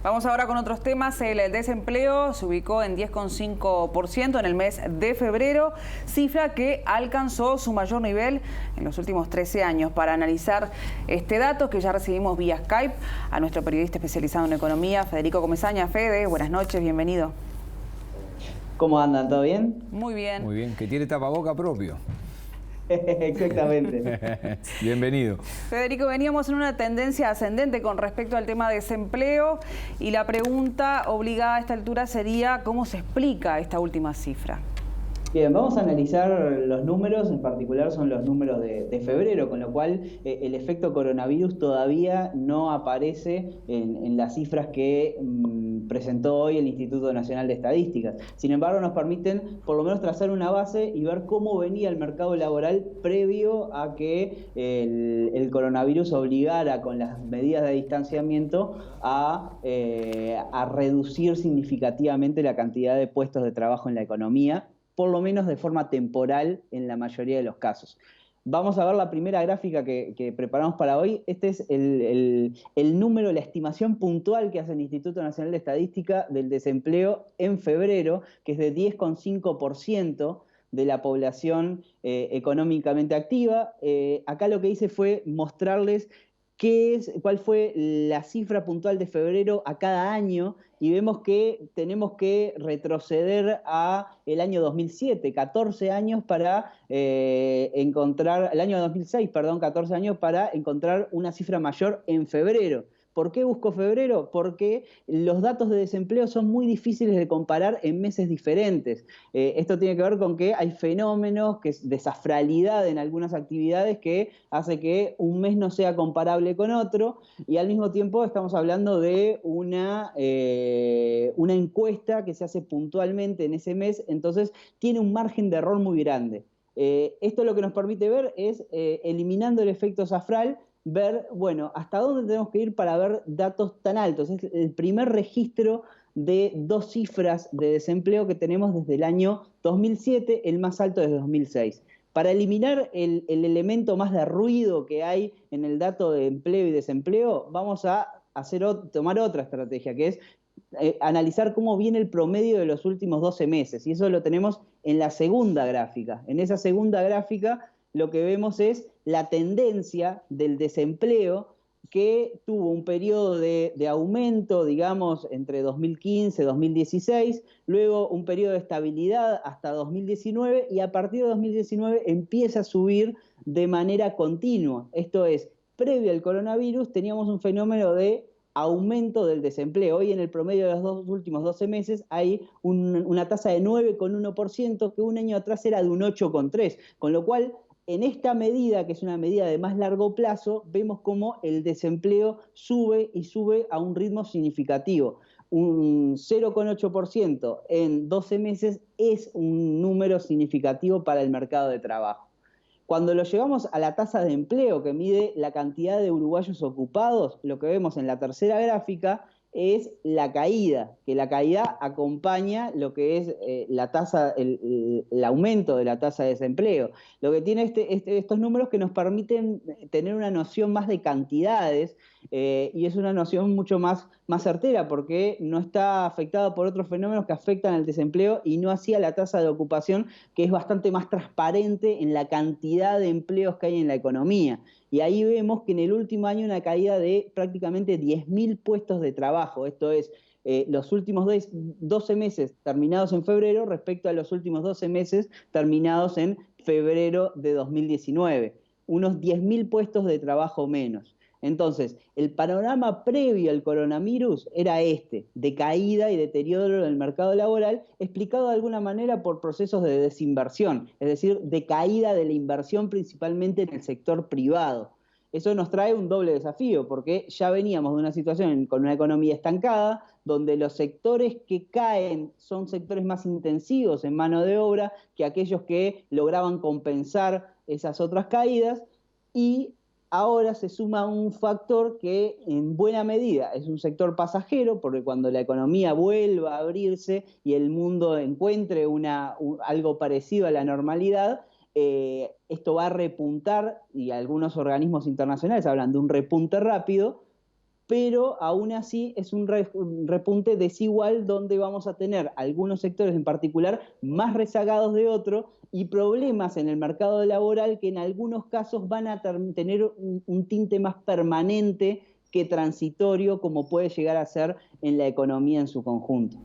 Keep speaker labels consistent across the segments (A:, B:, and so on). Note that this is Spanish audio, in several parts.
A: Vamos ahora con otros temas. El desempleo se ubicó en 10,5% en el mes de febrero, cifra que alcanzó su mayor nivel en los últimos 13 años. Para analizar este dato, que ya recibimos vía Skype a nuestro periodista especializado en economía, Federico Comesaña. Fede, buenas noches, bienvenido.
B: ¿Cómo andan? ¿Todo bien?
A: Muy bien.
C: Muy bien, que tiene tapaboca propio.
B: Exactamente.
C: Bienvenido.
A: Federico, veníamos en una tendencia ascendente con respecto al tema de desempleo y la pregunta obligada a esta altura sería ¿cómo se explica esta última cifra?
B: Bien, vamos a analizar los números, en particular son los números de febrero, con lo cual el efecto coronavirus todavía no aparece en las cifras que presentó hoy el Instituto Nacional de Estadísticas. Sin embargo, nos permiten por lo menos trazar una base y ver cómo venía el mercado laboral previo a que el coronavirus obligara con las medidas de distanciamiento a reducir significativamente la cantidad de puestos de trabajo en la economía, por lo menos de forma temporal en la mayoría de los casos. Vamos a ver la primera gráfica que preparamos para hoy. Este es el número, la estimación puntual que hace el Instituto Nacional de Estadística del desempleo en febrero, que es de 10,5% de la población económicamente activa. Acá lo que hice fue mostrarles cuál fue la cifra puntual de febrero a cada año, y vemos que tenemos que retroceder a el año 2007, 14 años para encontrar, el año 2006, perdón, 14 años para encontrar una cifra mayor en febrero. ¿Por qué busco febrero? Porque los datos de desempleo son muy difíciles de comparar en meses diferentes. Esto tiene que ver con que hay fenómenos de safralidad en algunas actividades que hace que un mes no sea comparable con otro, y al mismo tiempo estamos hablando de una encuesta que se hace puntualmente en ese mes, entonces tiene un margen de error muy grande. Esto lo que nos permite ver es, eliminando el efecto safral, ver, bueno, hasta dónde tenemos que ir para ver datos tan altos. Es el primer registro de dos cifras de desempleo que tenemos desde el año 2007, el más alto desde 2006. Para eliminar el elemento más de ruido que hay en el dato de empleo y desempleo, vamos a tomar otra estrategia, que es analizar cómo viene el promedio de los últimos 12 meses. Y eso lo tenemos en la segunda gráfica. En esa segunda gráfica lo que vemos es la tendencia del desempleo, que tuvo un periodo de aumento, digamos, entre 2015 y 2016, luego un periodo de estabilidad hasta 2019, y a partir de 2019 empieza a subir de manera continua. Esto es, previo al coronavirus teníamos un fenómeno de aumento del desempleo. Hoy en el promedio de los últimos 12 meses hay una tasa de 9,1%, que un año atrás era de un 8,3%, con lo cual en esta medida, que es una medida de más largo plazo, vemos cómo el desempleo sube y sube a un ritmo significativo. Un 0,8% en 12 meses es un número significativo para el mercado de trabajo. Cuando lo llevamos a la tasa de empleo, que mide la cantidad de uruguayos ocupados, lo que vemos en la tercera gráfica es la caída, que la caída acompaña lo que es la tasa, el aumento de la tasa de desempleo. Lo que tiene estos números que nos permiten tener una noción más de cantidades, y es una noción mucho más certera, porque no está afectada por otros fenómenos que afectan al desempleo, y no así a la tasa de ocupación, que es bastante más transparente en la cantidad de empleos que hay en la economía. Y ahí vemos que en el último año una caída de prácticamente 10.000 puestos de trabajo. Esto es, los últimos 12 meses terminados en febrero respecto a los últimos 12 meses terminados en febrero de 2019. Unos 10.000 puestos de trabajo menos. Entonces, el panorama previo al coronavirus era de caída y deterioro del mercado laboral, explicado de alguna manera por procesos de desinversión, es decir, de caída de la inversión principalmente en el sector privado. Eso nos trae un doble desafío, porque ya veníamos de una situación con una economía estancada, donde los sectores que caen son sectores más intensivos en mano de obra que aquellos que lograban compensar esas otras caídas, y ahora se suma un factor que en buena medida es un sector pasajero, porque cuando la economía vuelva a abrirse y el mundo encuentre algo parecido a la normalidad, esto va a repuntar, y algunos organismos internacionales hablan de un repunte rápido, pero aún así es un repunte desigual donde vamos a tener algunos sectores en particular más rezagados de otros y problemas en el mercado laboral que en algunos casos van a tener un tinte más permanente que transitorio, como puede llegar a ser en la economía en su conjunto.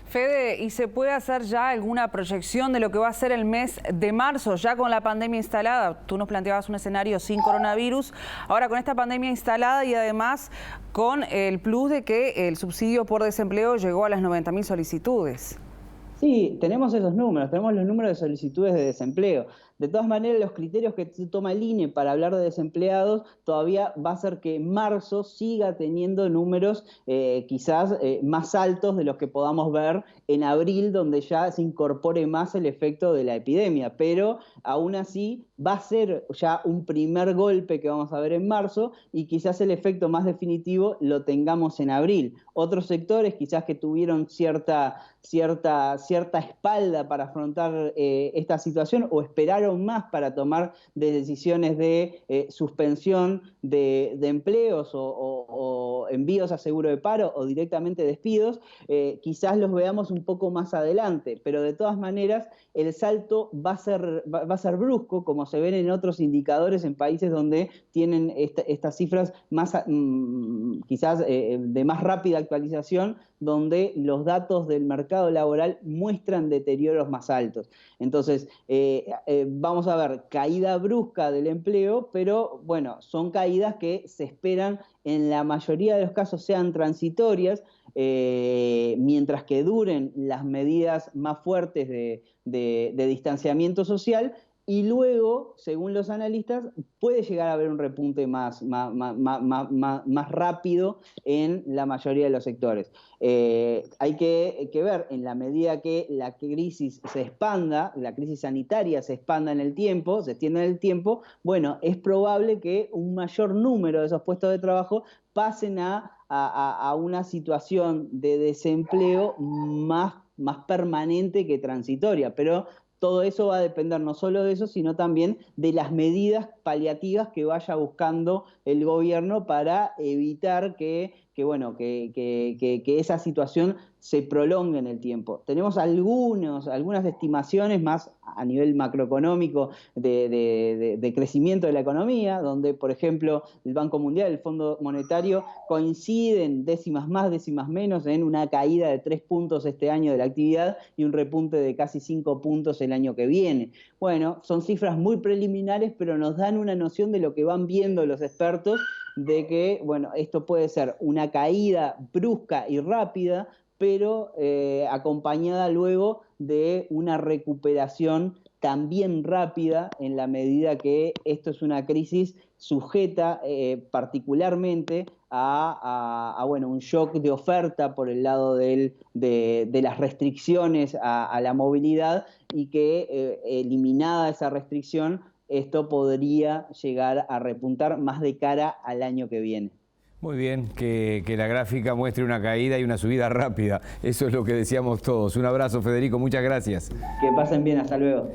A: Fede, ¿y se puede hacer ya alguna proyección de lo que va a ser el mes de marzo, ya con la pandemia instalada? Tú nos planteabas un escenario sin coronavirus, ahora con esta pandemia instalada y además con el plus de que el subsidio por desempleo llegó a las 90.000 solicitudes.
B: Sí, tenemos esos números, tenemos los números de solicitudes de desempleo. De todas maneras, los criterios que toma el INE para hablar de desempleados todavía va a hacer que marzo siga teniendo números quizás más altos de los que podamos ver en abril, donde ya se incorpore más el efecto de la epidemia. Pero aún así va a ser ya un primer golpe que vamos a ver en marzo y quizás el efecto más definitivo lo tengamos en abril. Otros sectores quizás que tuvieron cierta espalda para afrontar esta situación o esperaron más para tomar decisiones de suspensión de empleos o envíos a seguro de paro o directamente despidos, quizás los veamos un poco más adelante, pero de todas maneras el salto va a ser brusco, como se ven en otros indicadores en países donde tienen estas cifras más quizás de más rápida actualización, donde los datos del mercado laboral muestran deterioros más altos. Entonces, vamos a ver caída brusca del empleo, pero bueno, son caídas que se esperan en la mayoría de los casos sean transitorias, mientras que duren las medidas más fuertes de distanciamiento social. Y luego, según los analistas, puede llegar a haber un repunte más rápido en la mayoría de los sectores. Hay que ver, en la medida que la crisis se expanda, la crisis sanitaria se expanda en el tiempo, se extiende en el tiempo, bueno, es probable que un mayor número de esos puestos de trabajo pasen a una situación de desempleo más permanente que transitoria, pero todo eso va a depender no solo de eso, sino también de las medidas paliativas que vaya buscando el gobierno para evitar que esa situación se prolongue en el tiempo. Tenemos algunas estimaciones más a nivel macroeconómico de crecimiento de la economía, donde, por ejemplo, el Banco Mundial, el Fondo Monetario, coinciden décimas más, décimas menos en una caída de 3 puntos este año de la actividad y un repunte de casi 5 puntos el año que viene. Bueno, son cifras muy preliminares, pero nos dan una noción de lo que van viendo los expertos, de que, bueno, esto puede ser una caída brusca y rápida, pero acompañada luego de una recuperación también rápida en la medida que esto es una crisis sujeta particularmente a un shock de oferta por el lado de las restricciones a la movilidad y que eliminada esa restricción, esto podría llegar a repuntar más de cara al año que viene.
C: Muy bien, que la gráfica muestre una caída y una subida rápida. Eso es lo que decíamos todos. Un abrazo, Federico, muchas gracias.
B: Que pasen bien, hasta luego.